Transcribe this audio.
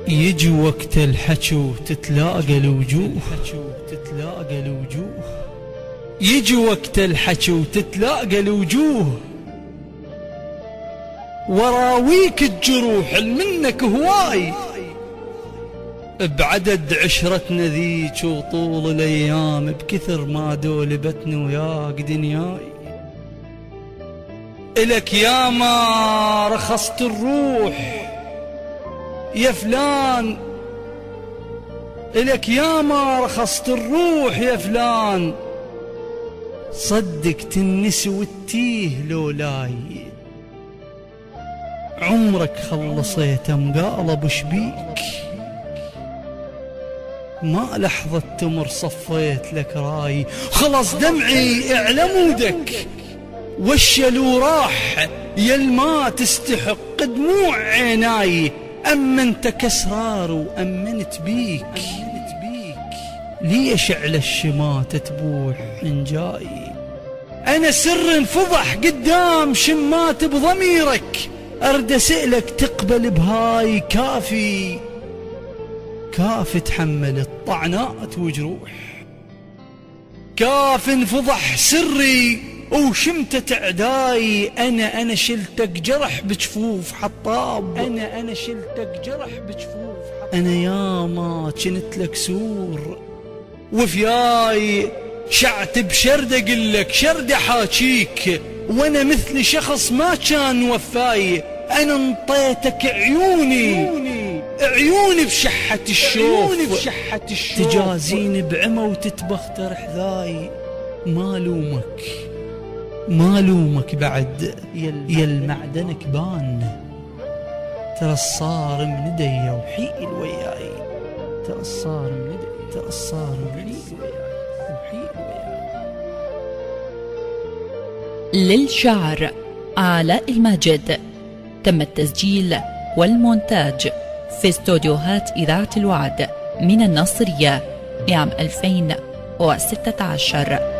يجي وقت الحكي وتتلاقى الوجوه، يجي وقت الحكي وتتلاقى الوجوه، وراويك الجروح المنك هواي، بعدد عشرتنا ذيك وطول الايام بكثر ما دولبتني وياك دنياي. إلك يا ما رخصت الروح يا فلان، إلك يا ما رخصت الروح يا فلان، صدق تنسي وتيه لولاي. عمرك خلصيت مقالب شبيك، ما لحظة تمر صفيت لك راي، خلص دمعي اعلمودك والشلو راح يلما تستحق دموع عيناي. أمنتك أسرار وأمنت بيك، ليش على الشماتة تبوح من جاي؟ أنا سر انفضح قدام شمات بضميرك، أرد أسألك تقبل بهاي كافي، كافي تحمل الطعنات وجروح، كاف انفضح سري وشمتة عداي. أنا شلتك جرح بجفوف حطاب، أنا شلتك جرح بجفوف حطاب. أنا ياما كنت لك سور وفياي، شعت بشردة قلك شردة حاجيك، وأنا مثل شخص ما كان وفاي. أنا انطيتك عيوني بشحة الشوف، تجازيني بعمى وتتبختر حذاي. ما لومك بعد يا المعدنك بان، ترى الصارم ندي وحيل وياي، ترى الصارم ندي، ترى الصارم حيل وياي. للشعر علاء الماجد. تم التسجيل والمونتاج في استوديوهات إذاعة الوعد من الناصرية عام 2016.